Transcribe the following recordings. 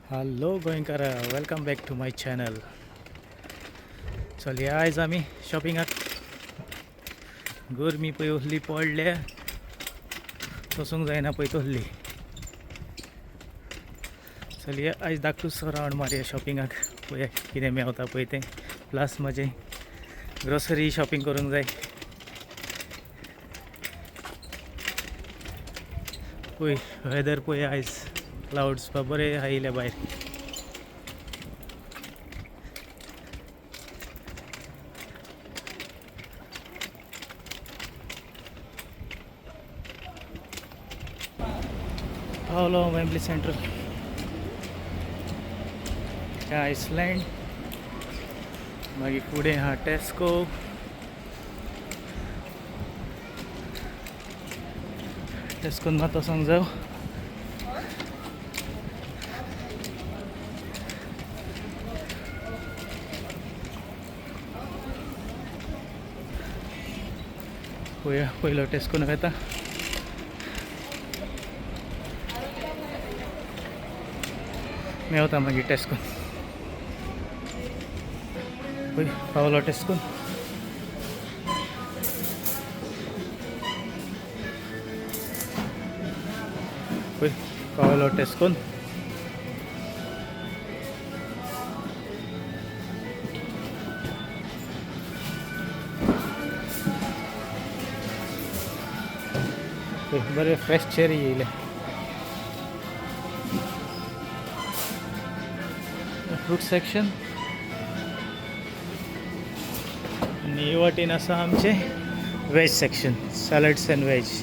Hello गोंयकार, welcome back to my channel. चल आयज आमी शॉपिंगाक गरमी पळय असली पडल्या वचूंक जायना पळय तसली. चल आयज धाकटूसो रावंड मारया शॉपिंगाक. पळया कितें मेवता पळय तें. प्लस म्हजें ग्रोसरी शॉपिंग करूंक जाय. पळय वेदर पळय आयज क्लाउड्स बरे आयिल्ले भायर. पावलो वेम्बली सेंट्रल आयसलँड. मागीर फुडें आहा टेस्को. टेस्कोन मात वचोंक जाय. पळया पयलो टेस्कोन वेता. मेवता मागीर टेस्कोन. पळय पावलो टेस्कोन. पळय पावलो टेस्कोन. बरे फ्रेश चेरी येयले. फ्रूट सेक्शन आनी हे वाटेन आसा आमचें veg section, salads and veg.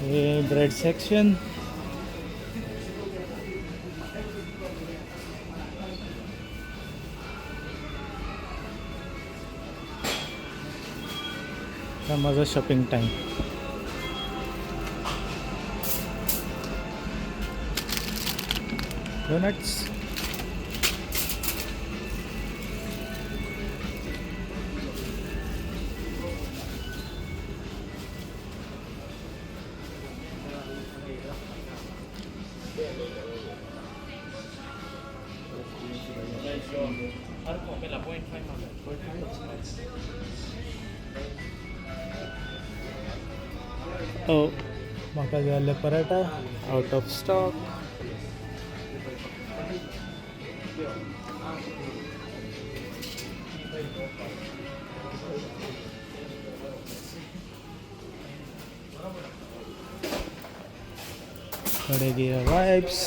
हे ब्रेड सेक्शन. हा माझा शॉपिंग टाइम. डोनट्स. ओ म्हाका जाय आसले paratha out of stock. Koregia vibes.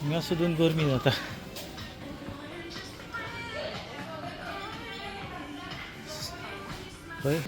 हिंगा सुद्दां गरमी जाता. पळय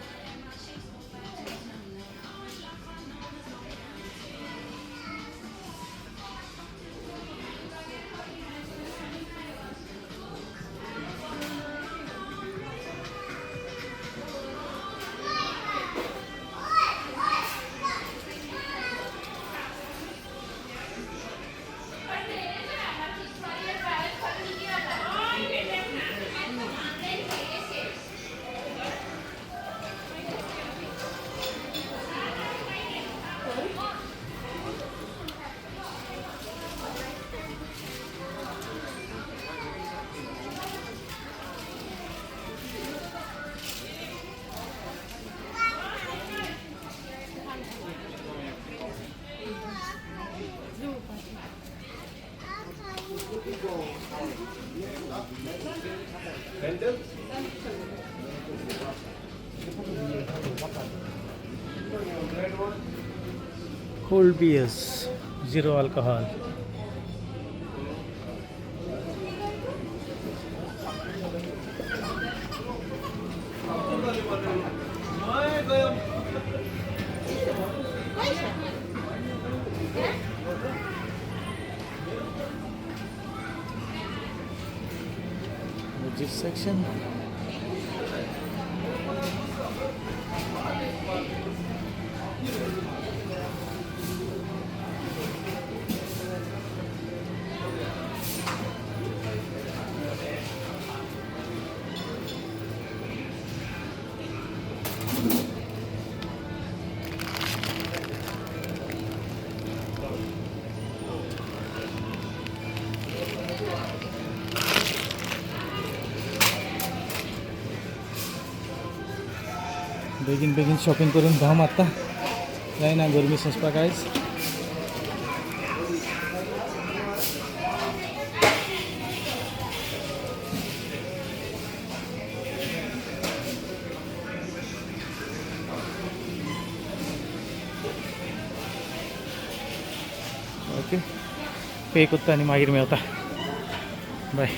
cold beers, zero alcohol. This section. Begin shopping करून धाम आता जायना गरमी सोंसपा कांयच. ओके पे करता आनी मागीर मेवता. बाय.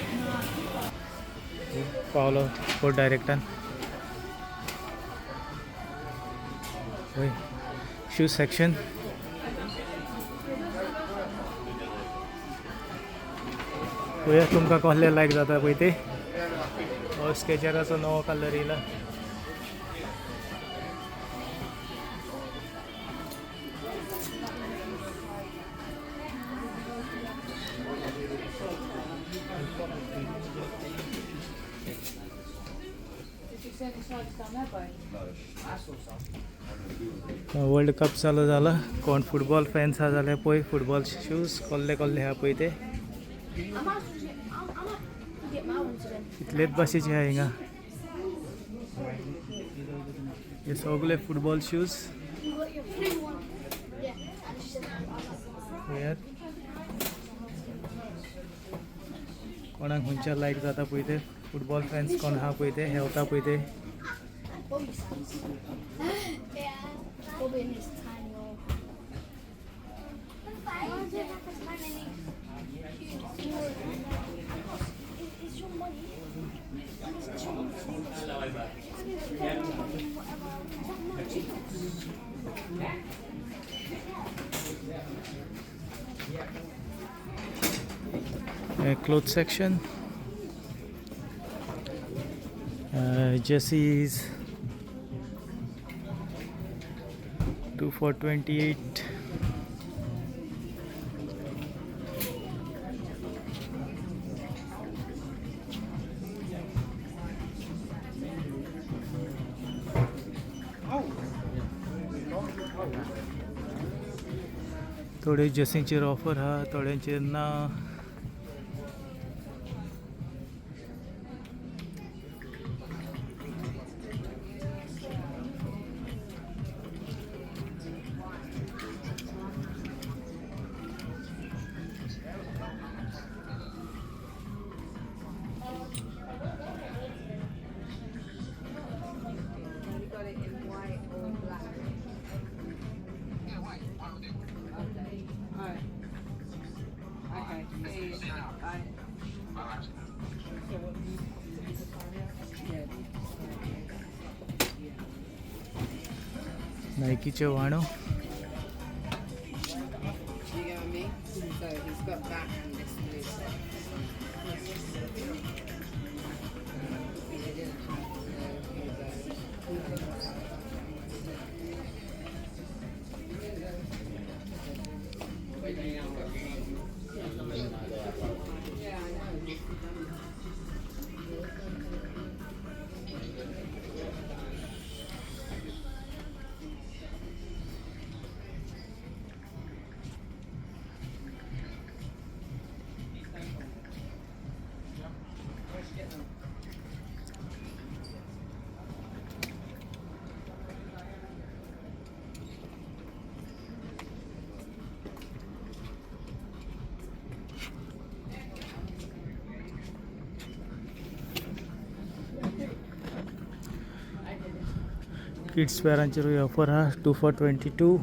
पावलो स्पोर्ट डायरेक्टान. Shoes section. पळया तुमकां कसले लायक जाता पळय ते. हो स्केचराचो नवो कलर येयला. वर्ल्ड कप चालू जाला. कोण फुटबॉल फॅन्स आहा जाल्यार पळय फुटबॉल शूज कसले कसले आहा पळय ते. कितलेच भाशेचे आहा हिंगा. हे सगळे फुटबॉल शूज. कोणाक खंयच्या लायक जाता पळय ते. फुटबॉल फॅन्स कोण आहा पळय ते हेवता पळय ते. Clothes section. Jerseys 2 for 28. थोडे जर्सींचेर ऑफर हा, थोड्यांचेर ना. नायकीचे वाणो. किड्स वेअरांचेर ऑफर हा 2 for 22.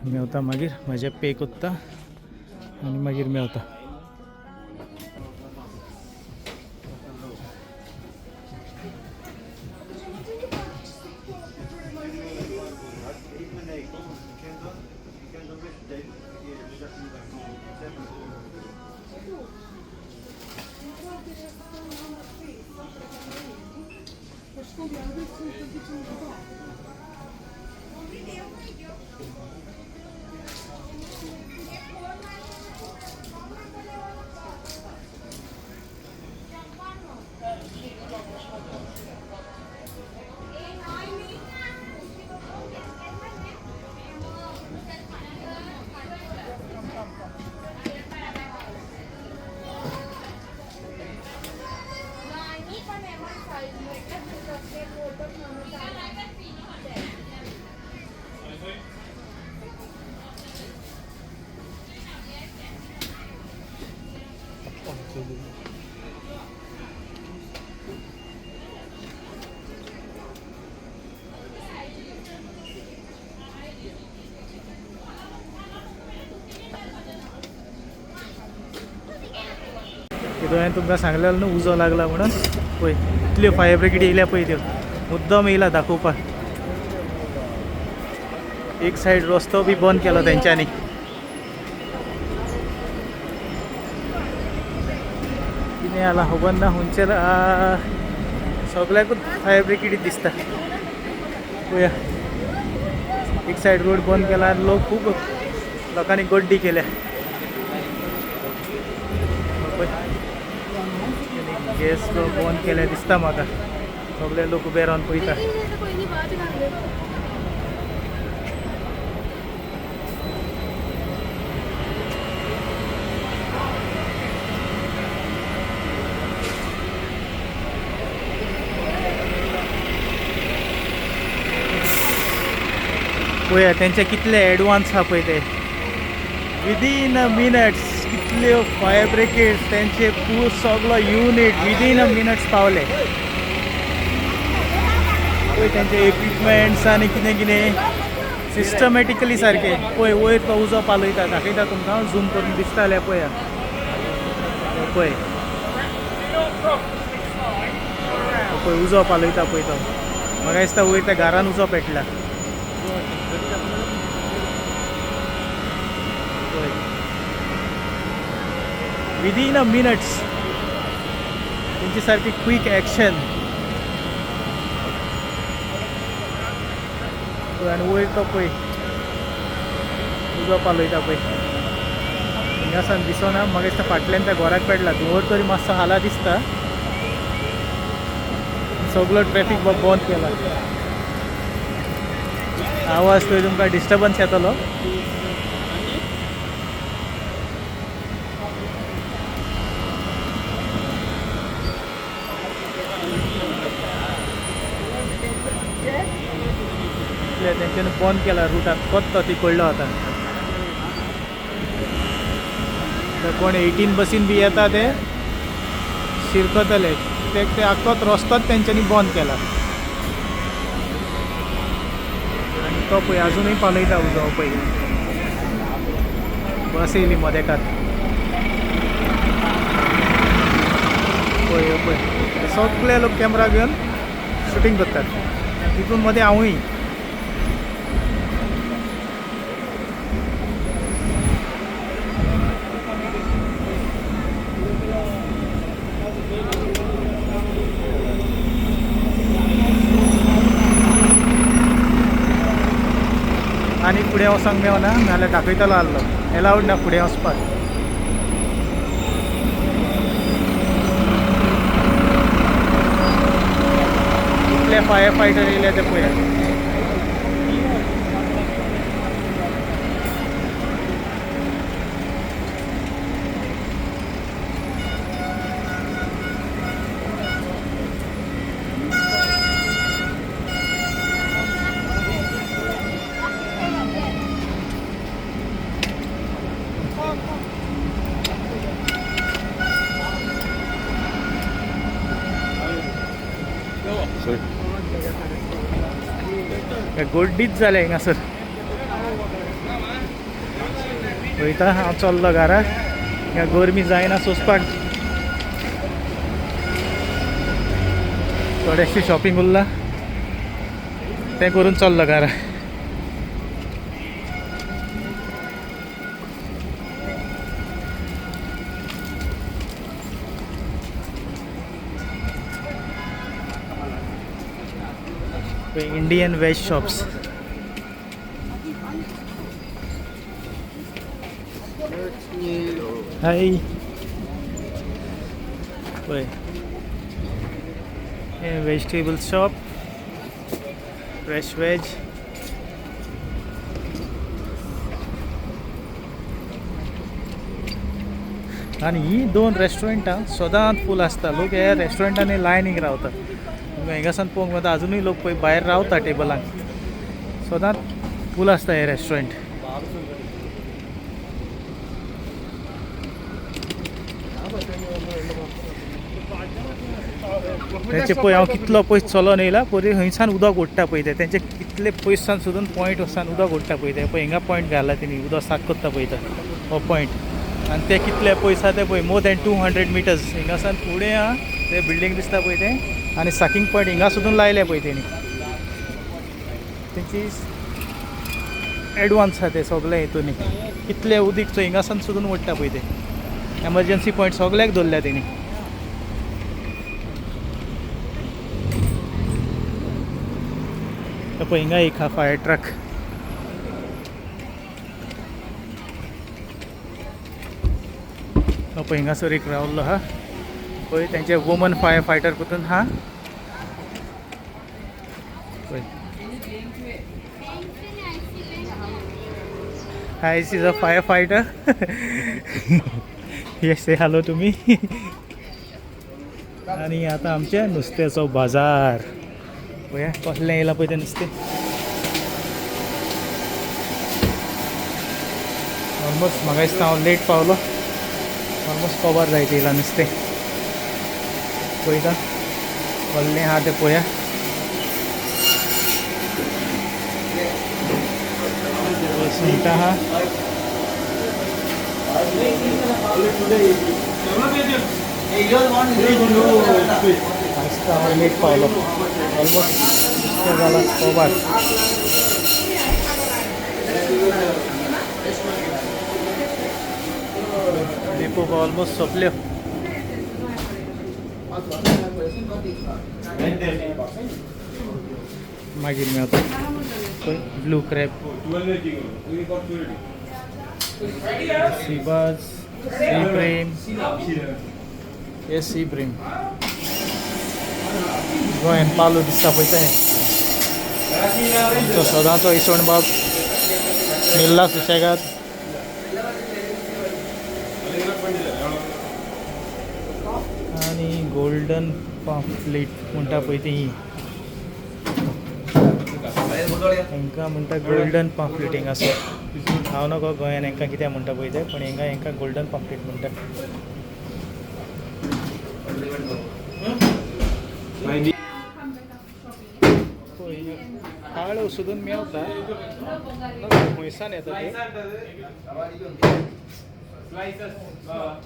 मेवता मागीर म्हजें पे कोत्ता आनी मागीर मेवता. कितें हांवें तुमकां सांगलेलो न्हू उजो लागला म्हणून. पळय इतल्यो फायर ब्रिगेड येयल्या पळय त्यो मुद्दम येयला दाखोवपाक. एक सायड रस्तो बी बंद केलो तेंच्यांनी. कितें जालां खबर ना खंयचेर सगळ्याकूच फायर ब्रिगेडी दिसता. पळया एक सायड रोड बंद केला आनी लोक खूब लोकांनी गड्डी केल्या. गॅस बंद केल्या दिसता म्हाका. सगळे लोक उबे रावन पळयता. पळया तेंचे कितले एडवान्स आहा पळय ते. विदीन अ मिनट्स कितल्यो फायर ब्रिगेड तेंचे पूर सगळो युनीट विदीन अ मिनट्स पावले. पळय तेंचे इक्विपमेंट्स आनी कितें कितें सिस्टमॅटिकली सारके. पळय वयर तो उजो पालयता दाखयता तुमकां झूम करून दिसताले पळया. पळय पळय उजो पालयता पळय तो. म्हाका दिसता वयर त्या घरान उजो पेटला. विदीन अ मिनट्स तेंची सारकी क्विक एक्शन. आनी वयर तो पळय उजो पालयता पळय. हिंगासान दिसना म्हाका दिसता फाटल्यान त्या घराक पेटला. धुंवर तरी मातसो हाला दिसता. सगळो ट्रॅफिक बंद केला. आवाज थंय तुमकां डिस्टर्बन्स येतलो. तेंच्यानी बंद केला रुटाक. कोत्तो तिकडलो होता. कोण 18 बसीन बी येता ते शिरकतले. ते आख्खोच रस्तोच तेंच्यांनी बंद केला. आनी तो पळय अजुनूय पालयता उजो. पळय बस येयली मदेकात. पळय पळय सगळे लोक कॅमेरा घेवन शुटींग करतात. तितून मध्ये हांवूय. आनी फुडें वचोंक मेळना नाल्यार दाखयतलो आसलो. एलावड ना फुडें वचपाक. कितले फायर फायटर येयले ते पळया. गोड्डीच जालें हिंगासर. वयता हांव चल्लो घरा. ह्या गरमी जायना सोंसपाक. थोडेशें शॉपिंग उरलां तें करून चल्लो घरा. Indian veg shops. हाय पळय हे वेजिटेबल शॉप. Fresh veg. आनी ही दोन रेस्टॉरंटां सदांच फूल आसता. लोक ह्या रेस्टॉरंटांनी लायनीक रावता. हिंगासान पळोवंक वता अजुनूय लोक पळय भायर रावता टेबलांक. सदांच फूल आसता हे रेस्टॉरंट. तेंचे पळय हांव कितलो पयस चलोन येयला. पयलीं थंयसान उदक ओडटा पळय ते. तेंचे कितले पयसान सुद्दां पॉयंट वचसान उदक ओडटा पळय ते. पळय हिंगा पॉयंट घाला तेणी उदक साफ कोत्ता पळयता हो पॉयंट. आनी ते कितले पयस आसा ते पळय मोर दॅन 200 मिटर्स. हिंगासान फुडें आहा ते बिल्डींग दिसता पळय ते. आनी साकींग पॉयंट हिंगा सुद्दां लायले पळय तेणी. तेंची एडवान्स आहा ते सगळे हितून. कितले उदीक हिंगासान सुद्दां ओडटा पळय ते. एमर्जन्सी पॉयंट सगळ्याक दवरल्या तेणी. पळय हिंगा एक हा फायर ट्रक. पळय हिंगासर एक रावल्लो हा. पळय तेंचे वुमन फायर फायटर पतून हा. पळय here is a firefighter. Yes say hello तुमी. आनी आतां आमचे नुस्त्याचो बाजार. पळया कसलें येयलां पळय तें नुस्तें. ऑलमोस्ट म्हाका दिसता हांव लेट पावलो. ऑलमोस्ट कवर जायत येयलां नुस्तें. पळयता कसलें आहा तें पळया. सुंगटां आहा. आजकाल हांव लेट पावलो. ऑलमोस्ट नुस्तें जालां कवर. देपो ऑलमोस्ट सोंपल्यो. मागीर मेळता पळय ब्लू क्रॅब. सीबाज सी ब्रीम. हे सी ब्रीम. गोंयान पालो दिसता पळय तें. आमचो सदांचो इसवण बाब मिल्ला सुशेगाद. आनी गोल्डन पाम्फ्लेट म्हणटा पळय ती. हांकां म्हणटा गोल्डन पाम्फ्लेट हिंगासर. हांव नकळो गोंयान हांकां कितें म्हणटा पळय ते. पूण हांकां गोल्डन पाम्फ्लेट म्हणटा. काळो सुद्दां मेवता. खंयसान येता ते.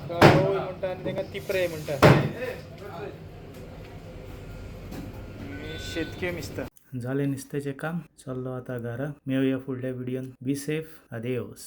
काळोय म्हणटा आनी तांकां तिपरे म्हणटा. शेतके मिस्ता. जालें नुस्त्याचें काम. चल्लो आतां घरा. मेळुया फुडल्या व्हिडियोन. Be safe. अदेवस.